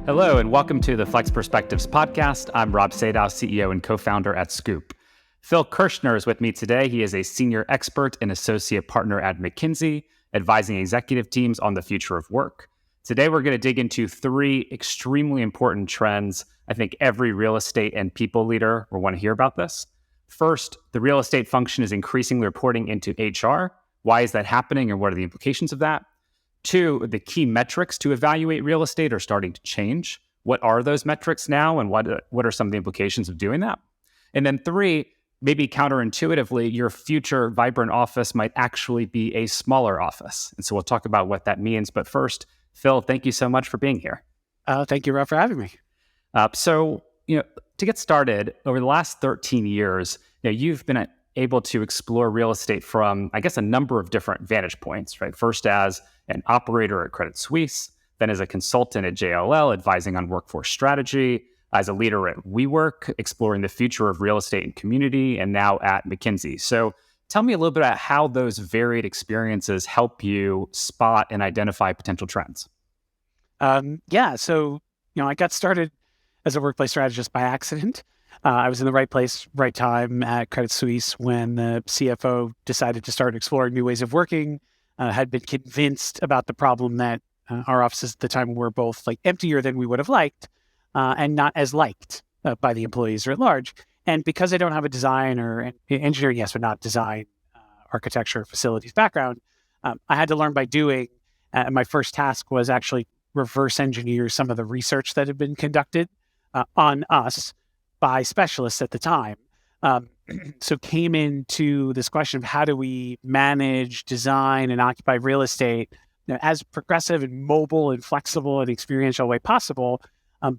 Hello, and welcome to the Flex Perspectives podcast. I'm Rob Sadow, CEO and co-founder at Scoop. Phil Kirschner is with me today. He is a senior expert and associate partner at McKinsey, advising executive teams on the future of work. Today, we're going to dig into three extremely important trends. I think every real estate and people leader will want to hear about this. First, the real estate function is increasingly reporting into HR. Why is that happening, and what are the implications of that? Two, the key metrics to evaluate real estate are starting to change. What are those metrics now, and what are some of the implications of doing that? And then three, maybe counterintuitively, your future vibrant office might actually be a smaller office. And so we'll talk about what that means. But first, Phil, thank you so much for being here. Thank you, Rob, for having me. To get started, over the last 13 years, you've been able to explore real estate from, I guess, a number of different vantage points, right? First as an operator at Credit Suisse, then as a consultant at JLL, advising on workforce strategy, as a leader at WeWork, exploring the future of real estate and community, and now at McKinsey. So tell me a little bit about how those varied experiences help you spot and identify potential trends. I got started as a workplace strategist by accident. I was in the right place, right time at Credit Suisse when the CFO decided to start exploring new ways of working, had been convinced about the problem that our offices at the time were both emptier than we would have liked and not as liked by the employees or at large. And because I don't have a design or engineering, yes, but not design, architecture, facilities background, I had to learn by doing. My first task was actually reverse engineer some of the research that had been conducted on us by specialists at the time. So came into this question of how do we manage, design, and occupy real estate as progressive and mobile and flexible and experiential way possible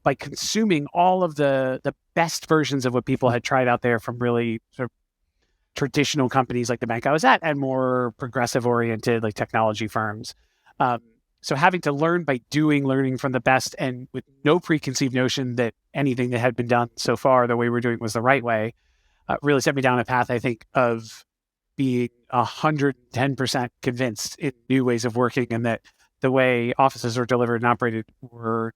by consuming all of the best versions of what people had tried out there from really sort of traditional companies like the bank I was at and more progressive oriented like technology firms. So having to learn by doing, learning from the best, and with no preconceived notion that anything that had been done so far, the way we're doing was the right way, really set me down a path, I think, of being 110% convinced in new ways of working and that the way offices are delivered and operated were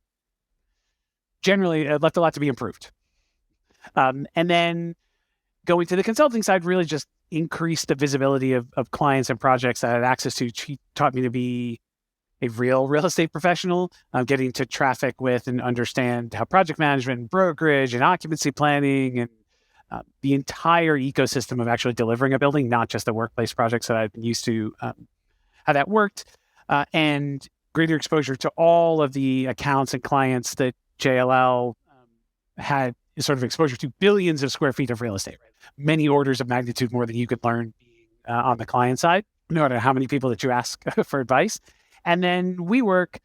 generally left a lot to be improved. And then going to the consulting side really just increased the visibility of clients and projects that I had access to. She taught me to be a real estate professional, getting to traffic with and understand how project management and brokerage and occupancy planning and the entire ecosystem of actually delivering a building, not just the workplace projects that I've been used to, how that worked, and greater exposure to all of the accounts and clients that JLL had sort of exposure to billions of square feet of real estate, right? Many orders of magnitude more than you could learn being on the client side, no matter how many people that you ask for advice. And then WeWork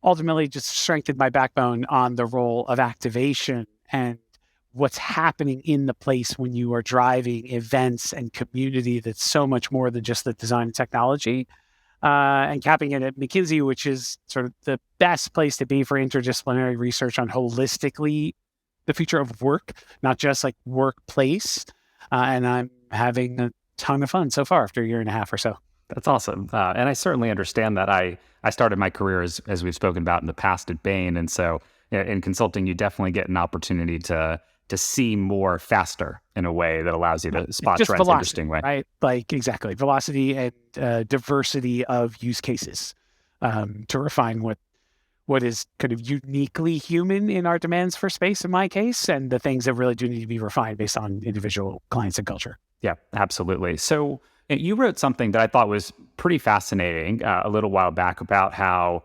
ultimately just strengthened my backbone on the role of activation and what's happening in the place when you are driving events and community that's so much more than just the design and technology. And capping it at McKinsey, which is sort of the best place to be for interdisciplinary research on holistically the future of work, not just like workplace. And I'm having a ton of fun so far after a year and a half or so. That's awesome. And I certainly understand that. I started my career, as we've spoken about in the past, at Bain. And so in consulting, you definitely get an opportunity to see more faster in a way that allows you to spot just trends in an velocity, interesting way. Right? Exactly. Velocity and diversity of use cases to refine what is kind of uniquely human in our demands for space, in my case, and the things that really do need to be refined based on individual clients and culture. Yeah, absolutely. So you wrote something that I thought was pretty fascinating a little while back about how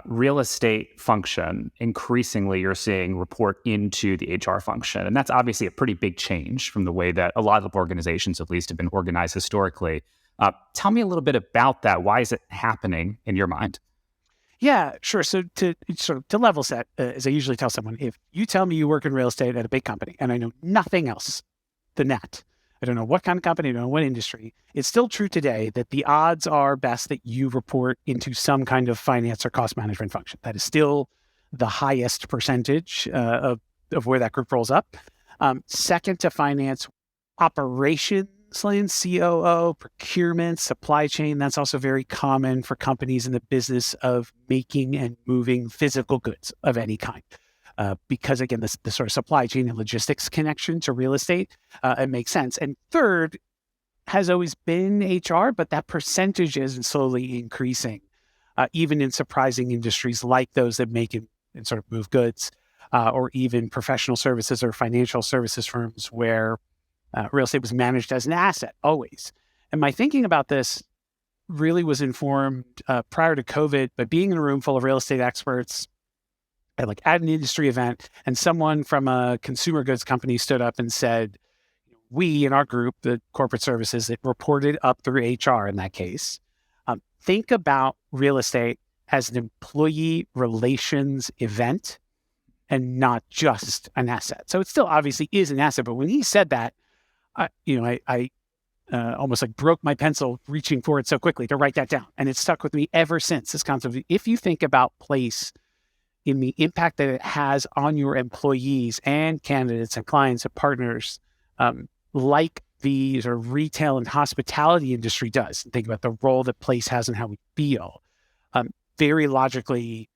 real estate function, increasingly you're seeing report into the HR function. And that's obviously a pretty big change from the way that a lot of organizations, at least, have been organized historically. Tell me a little bit about that. Why is it happening in your mind? Yeah, sure. So to level set, as I usually tell someone, if you tell me you work in real estate at a big company and I know nothing else than that, I don't know what kind of company, I don't know what industry, it's still true today that the odds are best that you report into some kind of finance or cost management function. That is still the highest percentage of where that group rolls up. Second to finance, operations Slayton, COO, procurement, supply chain. That's also very common for companies in the business of making and moving physical goods of any kind. Because again, the sort of supply chain and logistics connection to real estate, it makes sense. And third has always been HR, but that percentage is slowly increasing, even in surprising industries like those that make and sort of move goods, or even professional services or financial services firms where real estate was managed as an asset always. And my thinking about this really was informed prior to COVID, by being in a room full of real estate experts at an industry event, and someone from a consumer goods company stood up and said, we in our group, the corporate services that reported up through HR in that case, think about real estate as an employee relations event and not just an asset. So it still obviously is an asset, but when he said that, I almost like broke my pencil reaching for it so quickly to write that down. And it's stuck with me ever since, this concept of, if you think about place in the impact that it has on your employees and candidates and clients and partners, like the sort of retail and hospitality industry does. Think about the role that place has in how we feel. Very logically,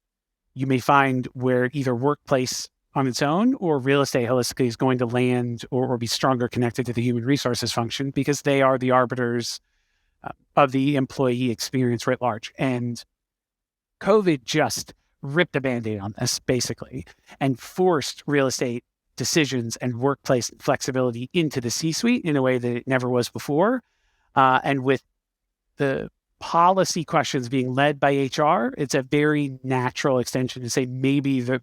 you may find where either workplace on its own or real estate holistically is going to land or be stronger connected to the human resources function, because they are the arbiters of the employee experience writ large. And COVID just ripped the Band-Aid on this, basically, and forced real estate decisions and workplace flexibility into the C-suite in a way that it never was before. And with the policy questions being led by HR, it's a very natural extension to say maybe the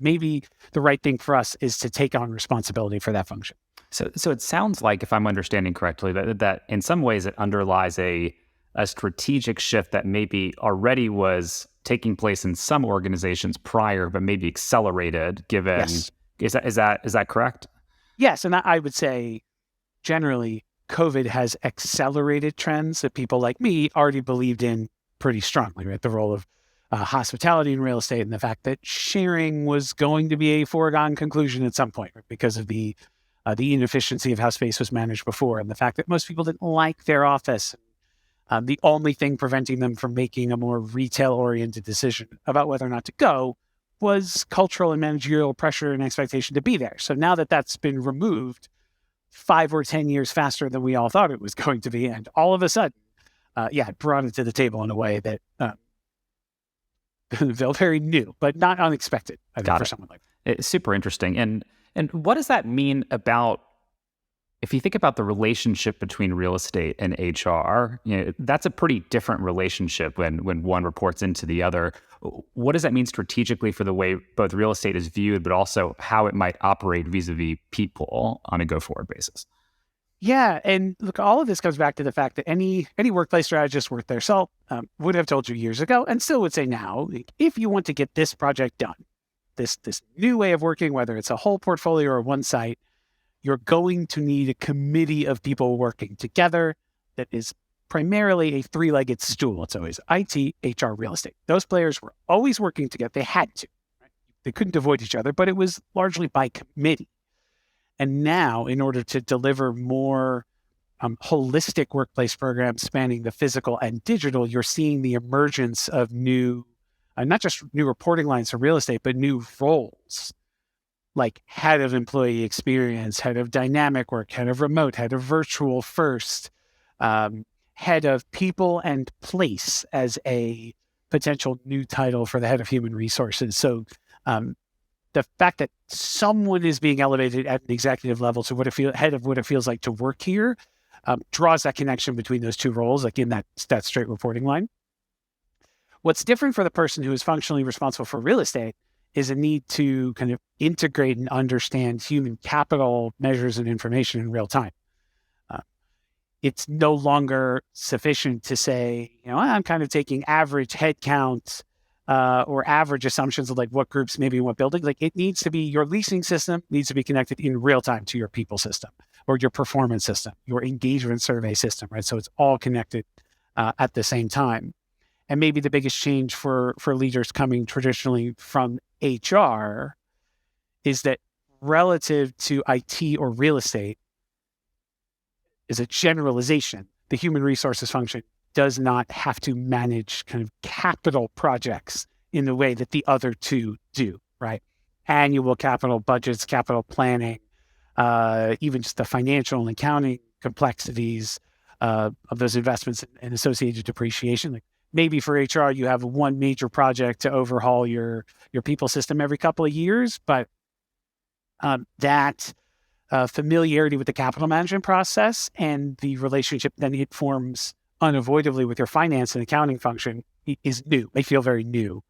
right thing for us is to take on responsibility for that function. So it sounds like, if I'm understanding correctly, that in some ways it underlies a strategic shift that maybe already was taking place in some organizations prior, but maybe accelerated given. Yes. Is that correct? Yes, and I would say generally COVID has accelerated trends that people like me already believed in pretty strongly, right? The role of hospitality in real estate, and the fact that sharing was going to be a foregone conclusion at some point, right? Because of the inefficiency of how space was managed before, and the fact that most people didn't like their office. The only thing preventing them from making a more retail-oriented decision about whether or not to go was cultural and managerial pressure and expectation to be there. So now that that's been removed 5 or 10 years faster than we all thought it was going to be, and all of a sudden, it brought it to the table in a way that felt very new, but not unexpected, I think, for someone like that. It's super interesting. And what does that mean about, if you think about the relationship between real estate and HR, that's a pretty different relationship when one reports into the other. What does that mean strategically for the way both real estate is viewed, but also how it might operate vis-a-vis people on a go-forward basis? Yeah, and look, all of this comes back to the fact that any workplace strategist worth their salt would have told you years ago, and still would say now, if you want to get this project done, this new way of working, whether it's a whole portfolio or one site, you're going to need a committee of people working together that is primarily a three-legged stool. It's always IT, HR, real estate. Those players were always working together. They had to. Right? They couldn't avoid each other, but it was largely by committee. And now, in order to deliver more holistic workplace programs spanning the physical and digital, you're seeing the emergence of new, not just new reporting lines for real estate, but new roles, like head of employee experience, head of dynamic work, head of remote, head of virtual first, head of people and place as a potential new title for the head of human resources. So the fact that someone is being elevated at an executive level to head of what it feels like to work here draws that connection between those two roles, like in that straight reporting line. What's different for the person who is functionally responsible for real estate is a need to kind of integrate and understand human capital measures and information in real time. It's no longer sufficient to say, I'm kind of taking average head count or average assumptions of like what groups maybe in what building. Like it needs to be, your leasing system needs to be connected in real time to your people system or your performance system, your engagement survey system, right? So it's all connected at the same time. And maybe the biggest change for leaders coming traditionally from HR is that relative to IT or real estate, is a generalization. The human resources function does not have to manage kind of capital projects in the way that the other two do, right? Annual capital budgets, capital planning, even just the financial and accounting complexities of those investments and associated depreciation. Like maybe for HR, you have one major project to overhaul your people system every couple of years, but that familiarity with the capital management process and the relationship then it forms unavoidably with your finance and accounting function is new. They feel very new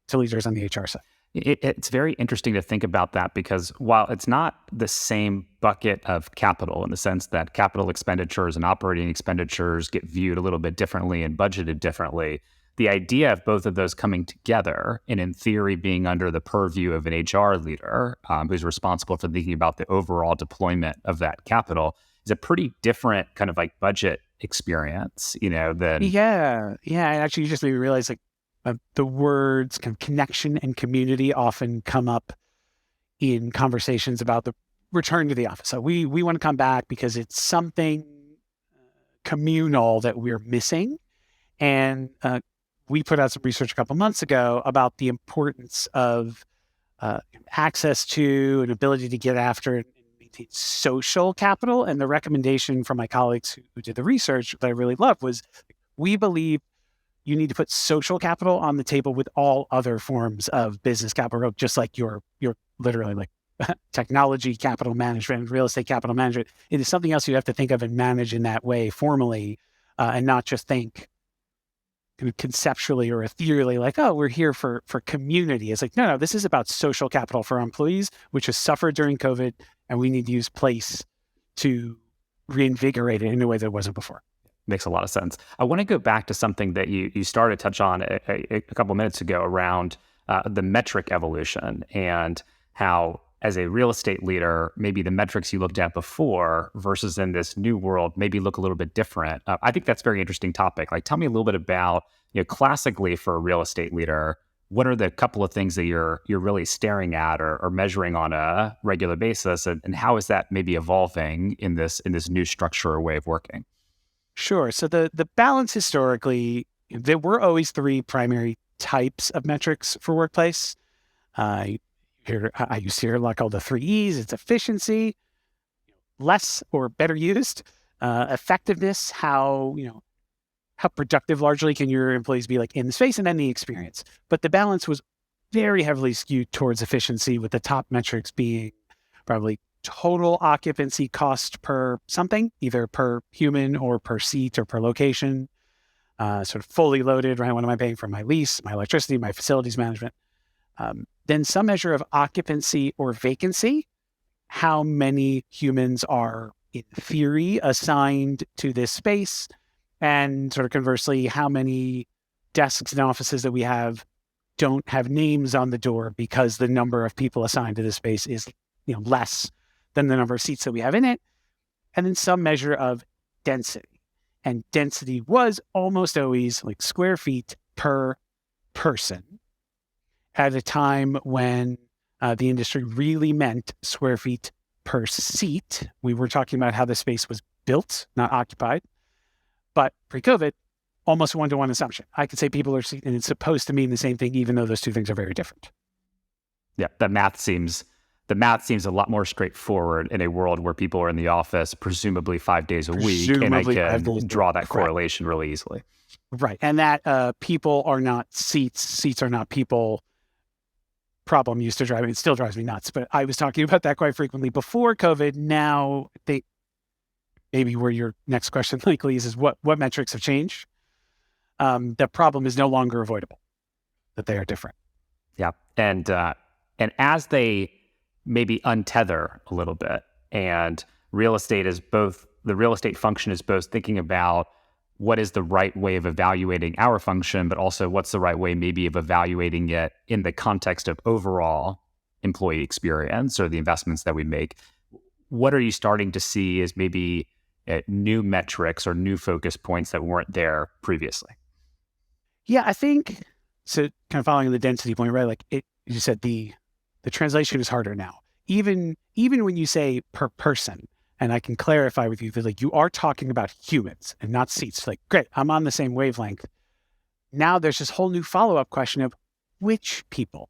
to leaders on the HR side. It's very interesting to think about that because while it's not the same bucket of capital in the sense that capital expenditures and operating expenditures get viewed a little bit differently and budgeted differently, the idea of both of those coming together and in theory being under the purview of an HR leader who's responsible for thinking about the overall deployment of that capital is a pretty different kind of like budget experience, than... Yeah. And actually you just made me realize the words kind of connection and community often come up in conversations about the return to the office. So we want to come back because it's something communal that we're missing. And we put out some research a couple months ago about the importance of access to and ability to get after and maintain social capital. And the recommendation from my colleagues who did the research that I really loved was we believe you need to put social capital on the table with all other forms of business capital, just like your literally like technology capital management, real estate capital management. It is something else you have to think of and manage in that way formally, and not just think kind of conceptually or ethereally like, oh, we're here for community. It's like, no, this is about social capital for our employees, which has suffered during COVID, and we need to use place to reinvigorate it in a way that it wasn't before. Makes a lot of sense. I want to go back to something that you started to touch on a couple of minutes ago around the metric evolution and how, as a real estate leader, maybe the metrics you looked at before versus in this new world maybe look a little bit different. I think that's a very interesting topic. Like, tell me a little bit about, classically for a real estate leader, what are the couple of things that you're really staring at or measuring on a regular basis, and how is that maybe evolving in this new structure or way of working? Sure. So the balance historically, there were always three primary types of metrics for workplace. I used to hear a lot called the 3 E's. It's efficiency, less or better used, effectiveness, how productive largely can your employees be like in the space, and then the experience. But the balance was very heavily skewed towards efficiency, with the top metrics being probably total occupancy cost per something, either per human or per seat or per location, sort of fully loaded, right? What am I paying for my lease, my electricity, my facilities management? Then some measure of occupancy or vacancy, how many humans are in theory assigned to this space, and sort of conversely, how many desks and offices that we have don't have names on the door because the number of people assigned to this space is less than the number of seats that we have in it. And then some measure of density. And density was almost always like square feet per person at a time when the industry really meant square feet per seat. We were talking about how the space was built, not occupied. But pre-COVID, almost one-to-one assumption. I could say people are, and it's supposed to mean the same thing, even though those two things are very different. Yeah, the math seems a lot more straightforward in a world where people are in the office, presumably 5 days a week, and I can draw that correlation really easily. Right, and that people are not seats are not people problem used to drive me. It still drives me nuts, but I was talking about that quite frequently before COVID. Now, maybe where your next question likely is what metrics have changed. The problem is no longer avoidable, that they are different. Yeah, and as they maybe untether a little bit, and the real estate function is both thinking about what is the right way of evaluating our function, but also what's the right way maybe of evaluating it in the context of overall employee experience or the investments that we make. What are you starting to see as maybe new metrics or new focus points that weren't there previously? Yeah, I think, so kind of following the density point, right? Like you said, the translation is harder now. Even when you say per person, and I can clarify with you that like you are talking about humans and not seats. Like, great, I'm on the same wavelength. Now there's this whole new follow-up question of which people.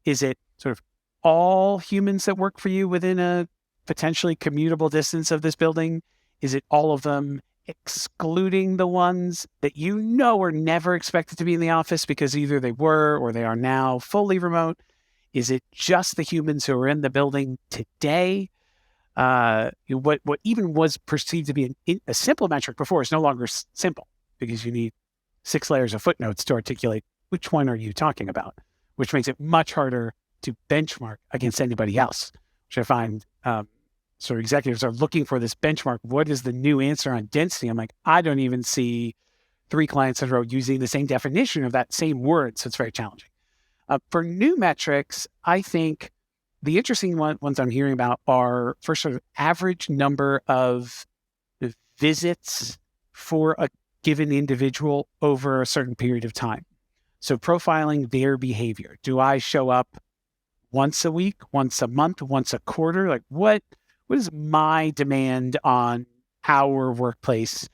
Is it sort of all humans that work for you within a potentially commutable distance of this building? Is it all of them, excluding the ones that you know are never expected to be in the office because either they were or they are now fully remote? Is it just the humans who are in the building today? What even was perceived to be a simple metric before is no longer simple because you need 6 layers of footnotes to articulate which one are you talking about, which makes it much harder to benchmark against anybody else, which I find sort of executives are looking for this benchmark. What is the new answer on density? I'm like, I don't even see 3 clients in a row using the same definition of that same word, so it's very challenging. For new metrics, I think the interesting ones I'm hearing about are first sort of average number of visits for a given individual over a certain period of time. So profiling their behavior. Do I show up once a week, once a month, once a quarter? Like what is my demand on our workplace?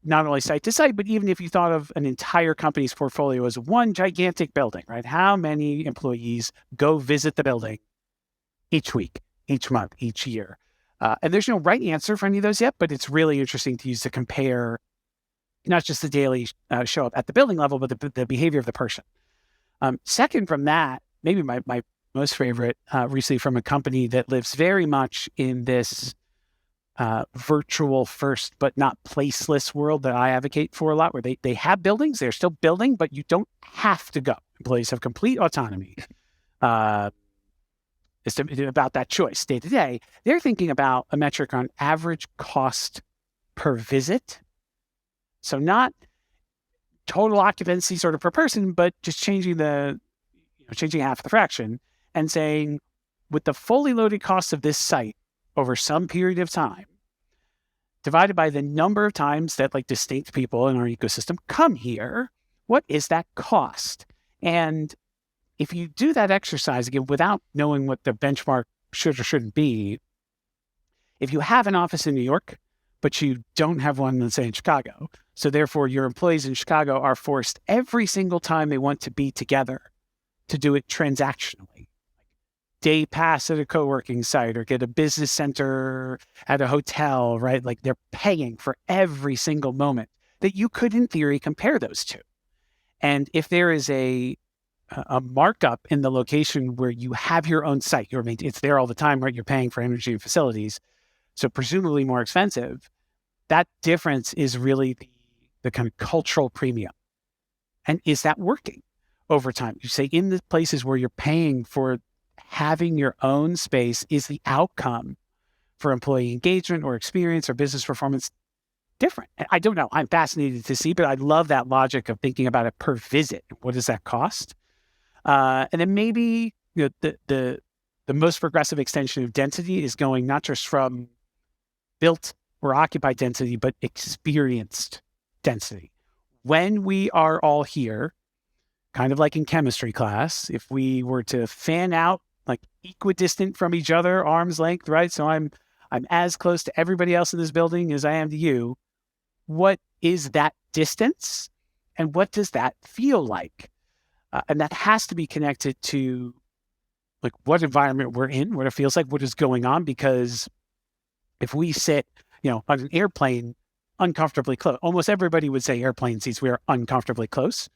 Not only site to site, but even if you thought of an entire company's portfolio as one gigantic building, right? How many employees go visit the building each week, each month, each year? And there's no right answer for any of those yet, but it's really interesting to use to compare not just the daily show up at the building level, but the behavior of the person. Second from that, maybe my most favorite recently from a company that lives very much in this virtual first, but not placeless world that I advocate for a lot, where they have buildings, they're still building, but you don't have to go. Employees have complete autonomy. It's about that choice day to day. They're thinking about a metric on average cost per visit. So not total occupancy sort of per person, but just changing changing half the fraction and saying, with the fully loaded cost of this site over some period of time, divided by the number of times that like distinct people in our ecosystem come here, what is that cost? And if you do that exercise again, without knowing what the benchmark should or shouldn't be, if you have an office in New York, but you don't have one, let's say, in Chicago, so therefore your employees in Chicago are forced every single time they want to be together to do it transactionally. Day pass at a co-working site or get a business center at a hotel, right? Like they're paying for every single moment that you could, in theory, compare those two. And if there is a markup in the location where you have your own site, it's there all the time, right? You're paying for energy and facilities, so presumably more expensive. That difference is really the kind of cultural premium. And is that working over time? You say in the places where you're paying for having your own space, is the outcome for employee engagement or experience or business performance different? I don't know. I'm fascinated to see, but I love that logic of thinking about it per visit. What does that cost? And then maybe the most progressive extension of density is going not just from built or occupied density, but experienced density. When we are all here, kind of like in chemistry class, if we were to fan out like equidistant from each other, arm's length, right? So I'm as close to everybody else in this building as I am to you. What is that distance? And what does that feel like? And that has to be connected to like what environment we're in, what it feels like, what is going on. Because if we sit, on an airplane uncomfortably close, almost everybody would say airplane seats, we are uncomfortably close.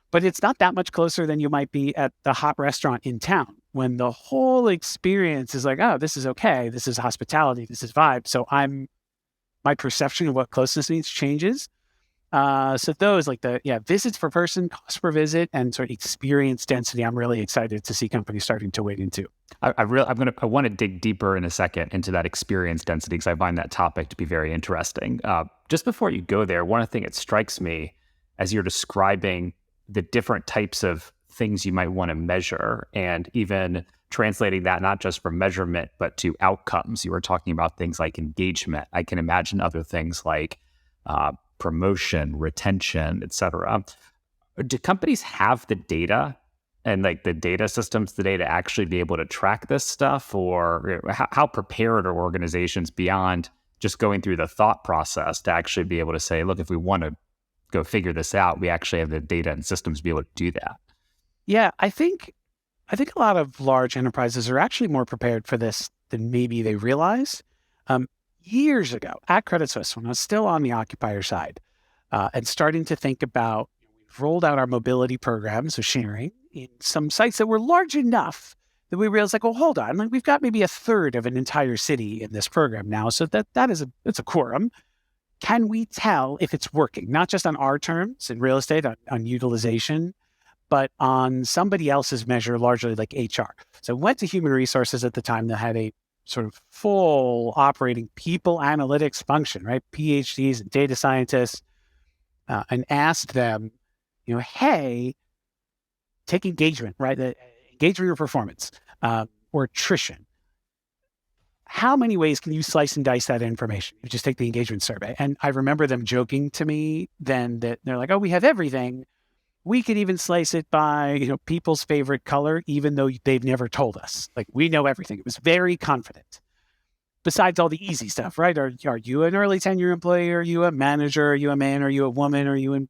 But it's not that much closer than you might be at the hot restaurant in town when the whole experience is like, oh, this is okay. This is hospitality. This is vibe. So my perception of what closeness means changes. So those like visits per person, cost per visit, and sort of experience density, I'm really excited to see companies starting to wade into. I want to dig deeper in a second into that experience density because I find that topic to be very interesting. Just before you go there, one thing that strikes me as you're describing the different types of things you might want to measure and even translating that not just from measurement, but to outcomes. You were talking about things like engagement. I can imagine other things like promotion, retention, et cetera. Do companies have the data and like the data systems today to actually be able to track this stuff? Or how prepared are organizations beyond just going through the thought process to actually be able to say, look, if we want to go figure this out, we actually have the data and systems to be able to do that? Yeah, I think a lot of large enterprises are actually more prepared for this than maybe they realize. Years ago at Credit Suisse, when I was still on the occupier side, and starting to think about, we've rolled out our mobility programs of sharing in some sites that were large enough that we realized, like, well, hold on, like we've got maybe a third of an entire city in this program now, so it's a quorum. Can we tell if it's working, not just on our terms in real estate, on utilization, but on somebody else's measure, largely like HR? So I went to human resources at the time that had a sort of full operating people analytics function, right? PhDs and data scientists, and asked them, hey, take engagement, right? Engagement or performance, or attrition. How many ways can you slice and dice that information? You just take the engagement survey. And I remember them joking to me then that they're like, oh, we have everything. We could even slice it by, people's favorite color, even though they've never told us. Like, we know everything. It was very confident. Besides all the easy stuff, right? Are you an early tenure employee? Are you a manager? Are you a man? Are you a woman? Are you in,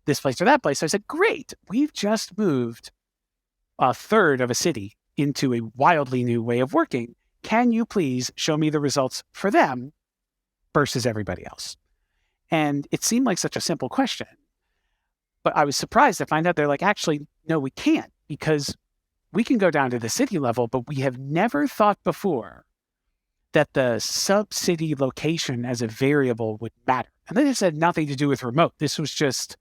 this place or that place? So I said, great. We've just moved a third of a city into a wildly new way of working. Can you please show me the results for them versus everybody else? And it seemed like such a simple question. But I was surprised to find out they're like, actually, no, we can't, because we can go down to the city level, but we have never thought before that the sub-city location as a variable would matter. And this had nothing to do with remote. This was just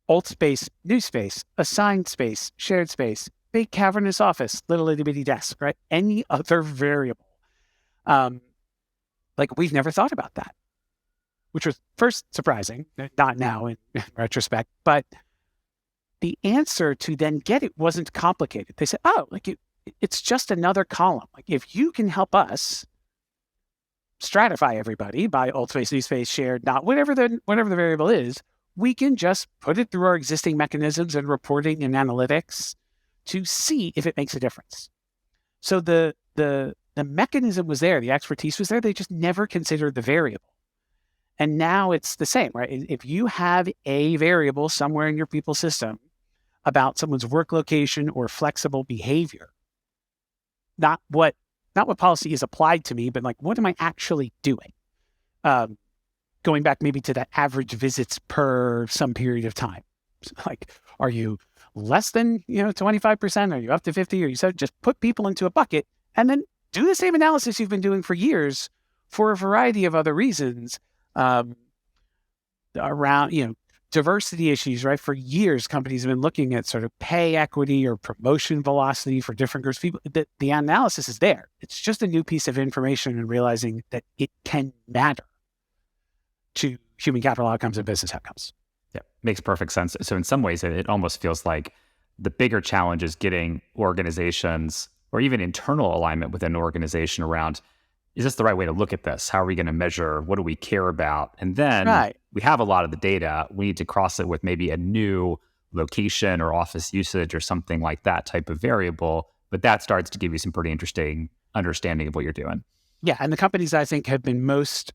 old space, new space, assigned space, shared space, big cavernous office, little itty bitty desk, right? Any other variable. Like, we've never thought about that, which was first surprising, not now in retrospect, but the answer to then get it wasn't complicated. They said, oh, like it's just another column. Like, if you can help us stratify everybody by old space, new space, shared, not whatever the variable is, we can just put it through our existing mechanisms and reporting and analytics to see if it makes a difference. So the mechanism was there, the expertise was there. They just never considered the variable. And now it's the same, right? If you have a variable somewhere in your people system about someone's work location or flexible behavior, not what policy is applied to me, but like, what am I actually doing? Going back maybe to that average visits per some period of time. Like, are you less than 25%? Are you up to 50? Or you said just put people into a bucket and then do the same analysis you've been doing for years for a variety of other reasons. Around, diversity issues, right? For years, companies have been looking at sort of pay equity or promotion velocity for different groups of people. The analysis is there. It's just a new piece of information and realizing that it can matter to human capital outcomes and business outcomes. Yeah, makes perfect sense. So in some ways, it almost feels like the bigger challenge is getting organizations or even internal alignment within an organization around, is this the right way to look at this? How are we going to measure? What do we care about? And then we have a lot of the data. We need to cross it with maybe a new location or office usage or something like that type of variable. But that starts to give you some pretty interesting understanding of what you're doing. Yeah. And the companies I think have been most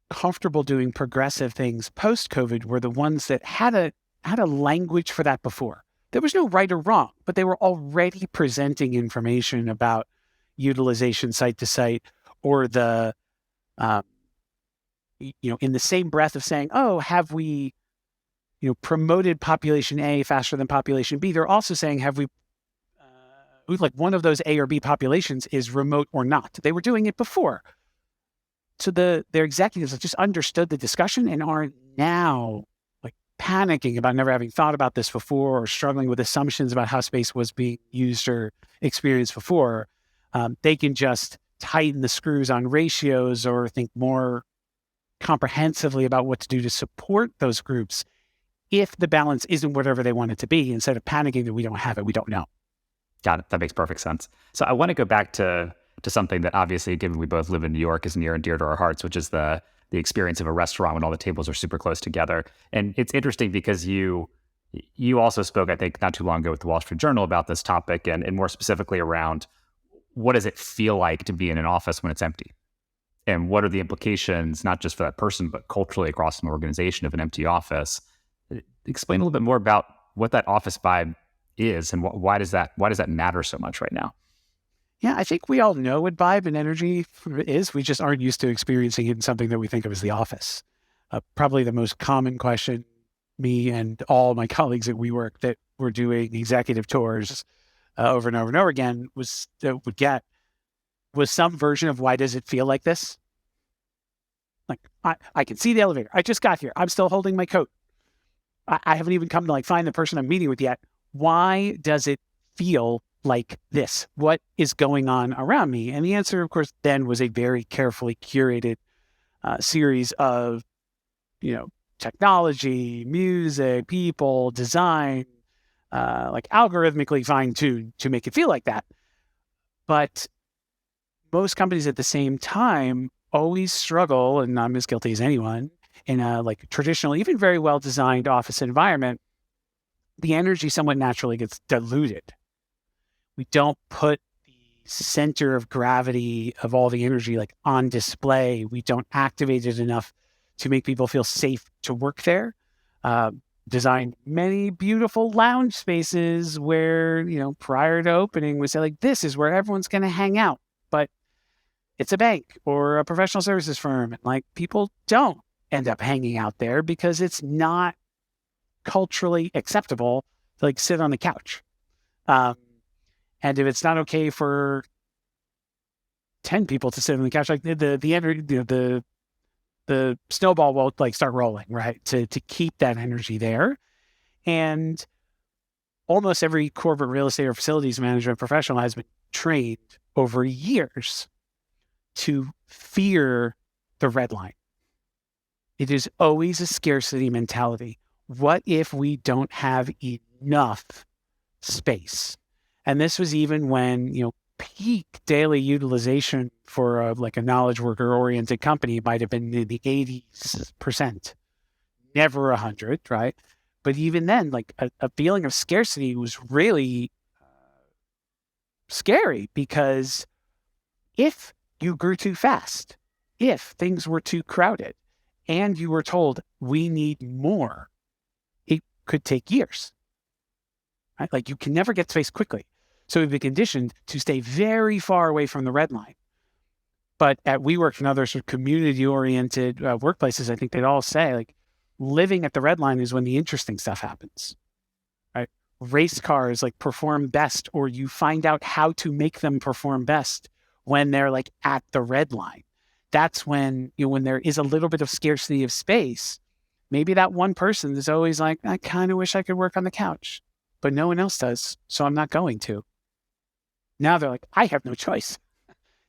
comfortable doing progressive things post-COVID were the ones that had a language for that before. There was no right or wrong, but they were already presenting information about utilization site to site, or the, in the same breath of saying, oh, have we, promoted population A faster than population B? They're also saying, have we, like one of those A or B populations is remote or not? They were doing it before. So their executives have just understood the discussion and are now like panicking about never having thought about this before, or struggling with assumptions about how space was being used or experienced before. They can just tighten the screws on ratios or think more comprehensively about what to do to support those groups if the balance isn't whatever they want it to be, instead of panicking that we don't have it, we don't know. Got it. That makes perfect sense. So I want to go back to something that obviously, given we both live in New York, is near and dear to our hearts, which is the experience of a restaurant when all the tables are super close together. And it's interesting because you You also spoke, I think, not too long ago with the Wall Street Journal about this topic and more specifically around what does it feel like to be in an office when it's empty? And what are the implications, not just for that person, but culturally across an organization of an empty office? Explain a little bit more about what that office vibe is and why does that matter so much right now? Yeah, I think we all know what vibe and energy is. We just aren't used to experiencing it in something that we think of as the office. Probably the most common question me and all my colleagues at WeWork that were doing executive tours over and over and over again was some version of, why does it feel like this? Like, I can see the elevator. I just got here. I'm still holding my coat. I haven't even come to like find the person I'm meeting with yet. Why does it feel like this? What is going on around me? And the answer, of course, then was a very carefully curated series of, technology, music, people, design, like algorithmically fine-tuned to make it feel like that. But most companies at the same time always struggle, and I'm as guilty as anyone, in a like traditional, even very well-designed office environment, the energy somewhat naturally gets diluted. We don't put the center of gravity of all the energy like on display. We don't activate it enough to make people feel safe to work there. Designed many beautiful lounge spaces where, prior to opening, we say like, this is where everyone's going to hang out. But it's a bank or a professional services firm. And like, people don't end up hanging out there because it's not culturally acceptable to like sit on the couch. And if it's not okay for 10 people to sit on the couch, like the snowball won't like start rolling, right? To keep that energy there. And almost every corporate real estate or facilities management professional has been trained over years to fear the red line. It is always a scarcity mentality. What if we don't have enough space? And this was even when, peak daily utilization for a knowledge worker oriented company might have been in the 80%, never 100, right? But even then, like a feeling of scarcity was really scary, because if you grew too fast, if things were too crowded, and you were told we need more, it could take years, right? Like, you can never get space quickly. So we've been conditioned to stay very far away from the red line. But at WeWork and other sort of community-oriented workplaces, I think they'd all say, like, living at the red line is when the interesting stuff happens, right? Race cars like perform best, or you find out how to make them perform best when they're like at the red line. That's when, when there is a little bit of scarcity of space, maybe that one person is always like, I kind of wish I could work on the couch, but no one else does, so I'm not going to. Now they're like, I have no choice.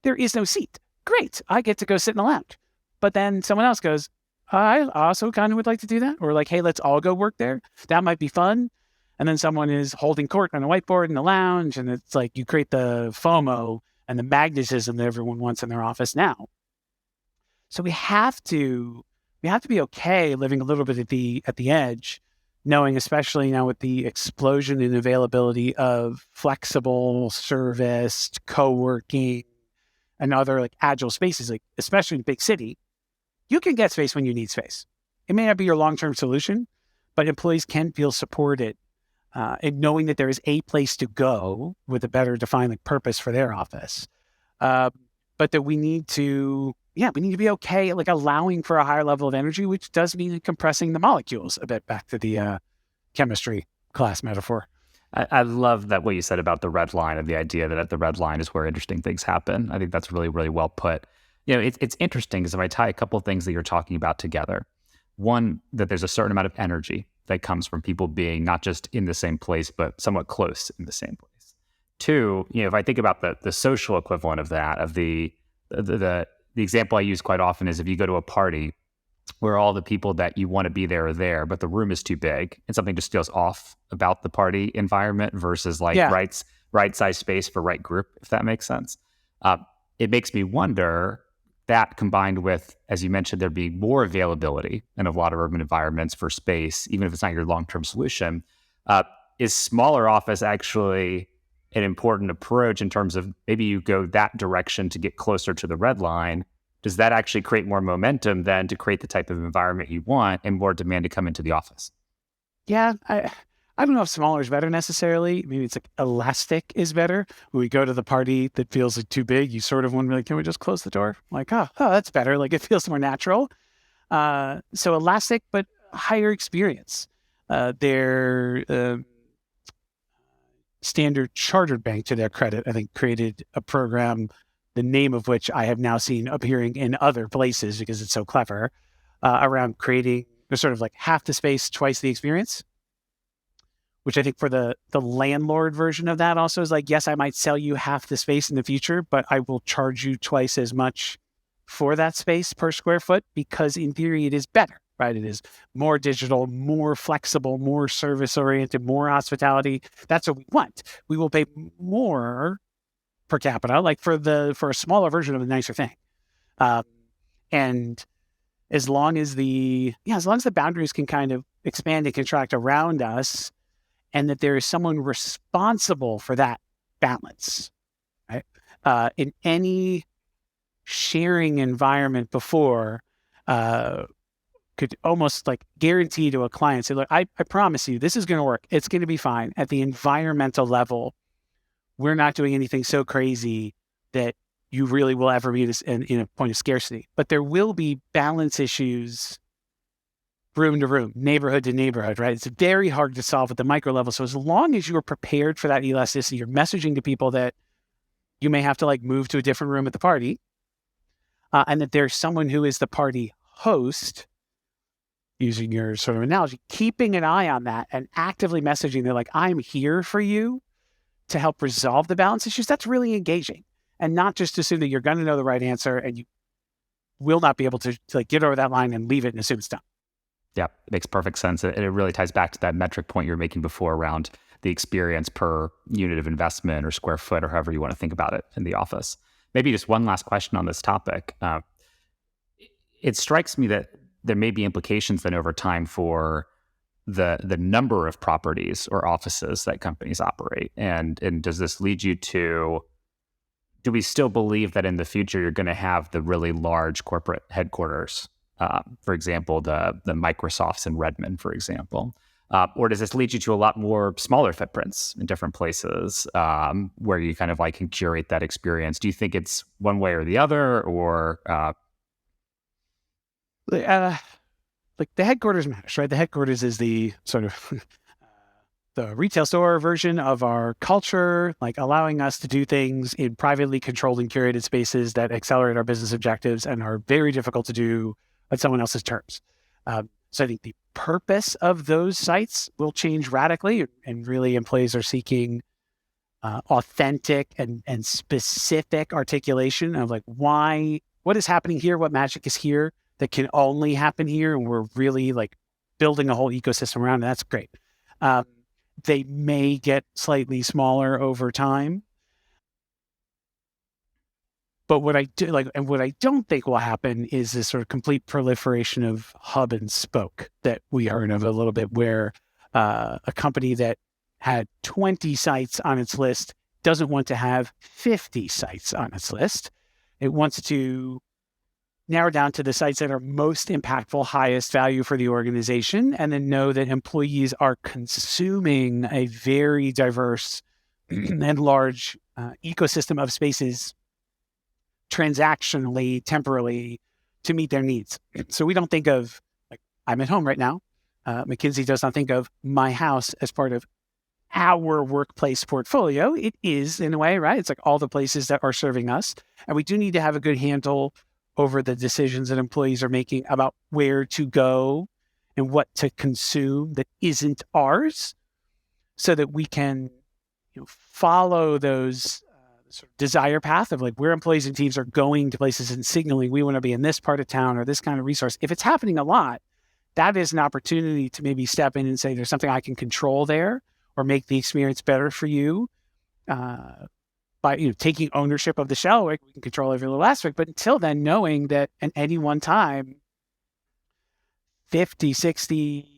There is no seat. Great. I get to go sit in the lounge. But then someone else goes, I also kind of would like to do that. Or like, hey, let's all go work there. That might be fun. And then someone is holding court on a whiteboard in the lounge. And it's like, you create the FOMO and the magnetism that everyone wants in their office now. So we have to be okay living a little bit at the edge, knowing, especially now with the explosion in availability of flexible service, co-working, and other like agile spaces, like especially in big city, you can get space when you need space. It may not be your long-term solution, but employees can feel supported in knowing that there is a place to go with a better defined like purpose for their office. But that we need to be okay, like allowing for a higher level of energy, which does mean compressing the molecules a bit, back to the chemistry class metaphor. I love that what you said about the red line, and the idea that at the red line is where interesting things happen. I think that's really, really well put. It's interesting because if I tie a couple of things that you're talking about together, one, that there's a certain amount of energy that comes from people being not just in the same place, but somewhat close in the same place. Two, if I think about the social equivalent of that, of the example I use quite often is if you go to a party where all the people that you want to be there are there, but the room is too big and something just feels off about the party environment versus right size space for right group, if that makes sense. It makes me wonder, that combined with, as you mentioned, there being more availability in a lot of urban environments for space, even if it's not your long-term solution, uh, is smaller office actually an important approach in terms of maybe you go that direction to get closer to the red line? Does that actually create more momentum than to create the type of environment you want and more demand to come into the office? Yeah, I don't know if smaller is better necessarily. Maybe it's like elastic is better. When we go to the party that feels like too big, you sort of want to be like, can we just close the door? Like, oh, that's better. Like it feels more natural. So elastic, but higher experience. Their Standard Chartered Bank, to their credit, I think created a program, the name of which I have now seen appearing in other places because it's so clever, around creating sort of like half the space, twice the experience, which I think for the landlord version of that also is like, yes, I might sell you half the space in the future, but I will charge you twice as much for that space per square foot because in theory it is better, right? It is more digital, more flexible, more service oriented, more hospitality. That's what we want. We will pay more per capita, like for a smaller version of a nicer thing. And as long as the boundaries can kind of expand and contract around us, and that there is someone responsible for that balance, right? In any sharing environment before, could almost like guarantee to a client, say, look, I promise you, this is going to work. It's going to be fine. At the environmental level, we're not doing anything so crazy that you really will ever be in a point of scarcity. But there will be balance issues room to room, neighborhood to neighborhood, right? It's very hard to solve at the micro level. So as long as you're prepared for that elasticity, you're messaging to people that you may have to like move to a different room at the party, and that there's someone who is the party host, using your sort of analogy, keeping an eye on that and actively messaging, they're like, I'm here for you to help resolve the balance issues. That's really engaging. And not just assume that you're going to know the right answer and you will not be able to like get over that line and leave it and assume it's done. Yeah, it makes perfect sense. And it really ties back to that metric point you were making before around the experience per unit of investment or square foot or however you want to think about it in the office. Maybe just one last question on this topic. It strikes me that there may be implications then over time for the number of properties or offices that companies operate. And does this lead you to, do we still believe that in the future you're going to have the really large corporate headquarters? For example, the Microsofts in Redmond, for example. Or does this lead you to a lot more smaller footprints in different places where you kind of like can curate that experience? Do you think it's one way or the other, or? Like the headquarters matters, right? The headquarters is the sort of the retail store version of our culture, like allowing us to do things in privately controlled and curated spaces that accelerate our business objectives and are very difficult to do on someone else's terms. So I think the purpose of those sites will change radically, and really employees are seeking authentic and specific articulation of like what is happening here, what magic is here that can only happen here, and we're really like building a whole ecosystem around it. That's great. They may get slightly smaller over time. But what I don't think will happen is this sort of complete proliferation of hub and spoke that we heard of a little bit, where a company that had 20 sites on its list doesn't want to have 50 sites on its list. It wants to narrow down to the sites that are most impactful, highest value for the organization, and then know that employees are consuming a very diverse and large ecosystem of spaces transactionally, temporally, to meet their needs. So we don't think of, like, I'm at home right now. McKinsey does not think of my house as part of our workplace portfolio. It is, in a way, right? It's like all the places that are serving us. And we do need to have a good handle over the decisions that employees are making about where to go and what to consume that isn't ours, so that we can follow those sort of desire path of like where employees and teams are going to places and signaling we want to be in this part of town or this kind of resource. If it's happening a lot, that is an opportunity to maybe step in and say, there's something I can control there or make the experience better for you. by taking ownership of the shell, we can control every little aspect. But until then, knowing that at any one time, 50, 60,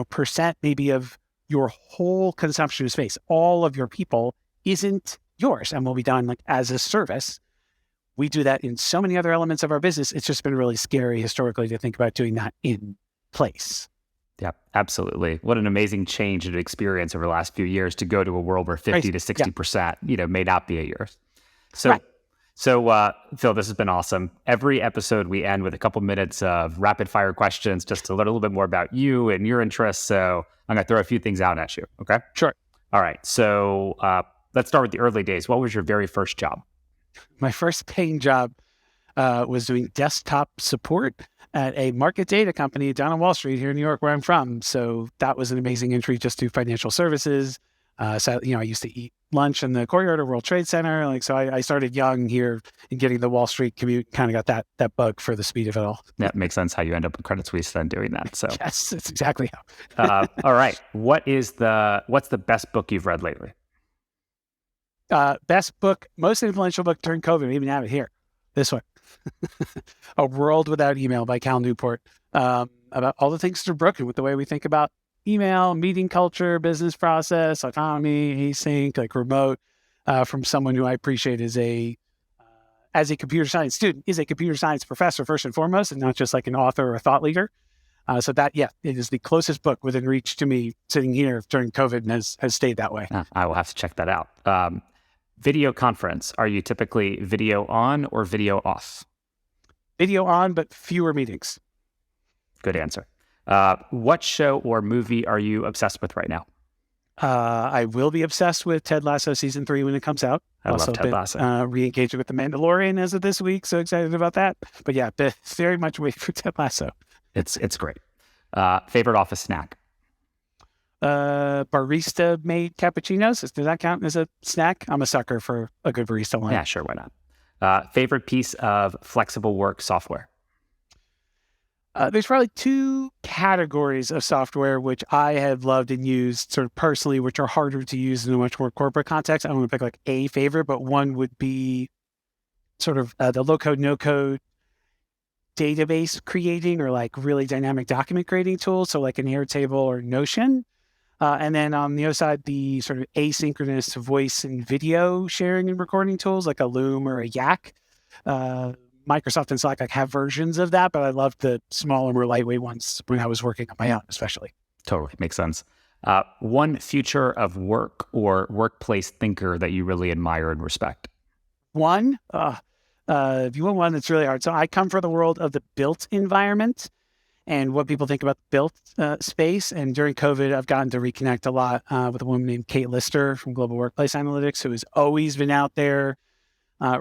percent maybe of your whole consumption of space, all of your people, isn't yours and will be done like as a service. We do that in so many other elements of our business. It's just been really scary historically to think about doing that in place. Yeah, absolutely. What an amazing change and experience over the last few years to go to a world where 50 to 60%, may not be at yours. So, right. So, Phil, this has been awesome. Every episode we end with a couple minutes of rapid fire questions just to learn a little bit more about you and your interests. So I'm going to throw a few things out at you. Okay? Sure. All right. So let's start with the early days. What was your very first job? My first paying job was doing desktop support at a market data company down on Wall Street here in New York, where I'm from. So that was an amazing entry just to financial services. So, I used to eat lunch in the courtyard of World Trade Center. So I started young here and getting the Wall Street commute, kind of got that bug for the speed of it all. That makes sense how you end up in Credit Suisse then doing that. So yes, that's exactly how. All right. What's the best book you've read lately? Best book, most influential book during COVID. We even have it here. This one. A World Without Email by Cal Newport. About all the things that are broken with the way we think about email, meeting culture, business process, autonomy, async, like remote, from someone who I appreciate as a computer science student, is a computer science professor first and foremost, and not just like an author or a thought leader. So that, it is the closest book within reach to me sitting here during COVID and has stayed that way. I will have to check that out. Video conference. Are you typically video on or video off? Video on, but fewer meetings. Good answer. What show or movie are you obsessed with right now? I will be obsessed with Ted Lasso season 3 when it comes out. I love Ted Lasso. Re-engaging with The Mandalorian as of this week. So excited about that. But yeah, very much wait for Ted Lasso. It's great. Favorite office snack? Barista made cappuccinos. Does that count as a snack? I'm a sucker for a good barista line. Yeah, sure. Why not? Favorite piece of flexible work software? There's probably two categories of software which I have loved and used sort of personally, which are harder to use in a much more corporate context. I don't want to pick like a favorite, but one would be sort of the low-code, no-code database creating or like really dynamic document creating tools. So like an Airtable or Notion. And then on the other side, the sort of asynchronous voice and video sharing and recording tools like a Loom or a Yak. Microsoft and Slack have versions of that, but I loved the smaller, more lightweight ones when I was working on my own, especially. Totally. Makes sense. One future of work or workplace thinker that you really admire and respect? One, if you want one that's really hard. So I come from the world of the built environment and what people think about the built space. And during COVID, I've gotten to reconnect a lot with a woman named Kate Lister from Global Workplace Analytics, who has always been out there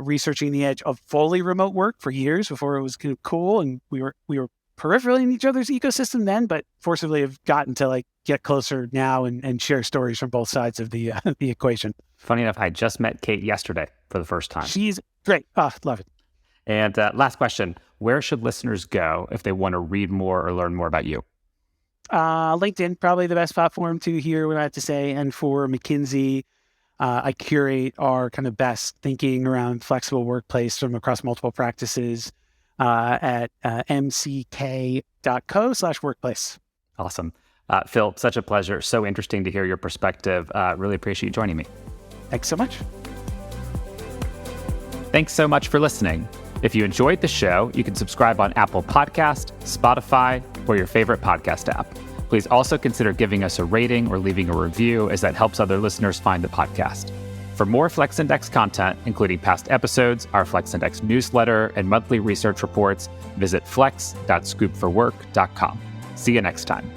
researching the edge of fully remote work for years before it was kind of cool. And we were peripherally in each other's ecosystem then, but forcibly have gotten to like get closer now and share stories from both sides of the equation. Funny enough, I just met Kate yesterday for the first time. She's great. Oh, love it. And last question, where should listeners go if they want to read more or learn more about you? LinkedIn, probably the best platform to hear what I have to say. And for McKinsey, I curate our kind of best thinking around flexible workplace from across multiple practices at mck.co/workplace. Awesome. Phil, such a pleasure. So interesting to hear your perspective. Really appreciate you joining me. Thanks so much. Thanks so much for listening. If you enjoyed the show, you can subscribe on Apple Podcast, Spotify, or your favorite podcast app. Please also consider giving us a rating or leaving a review, as that helps other listeners find the podcast. For more FlexIndex content, including past episodes, our FlexIndex newsletter, and monthly research reports, visit flex.scoopforwork.com. See you next time.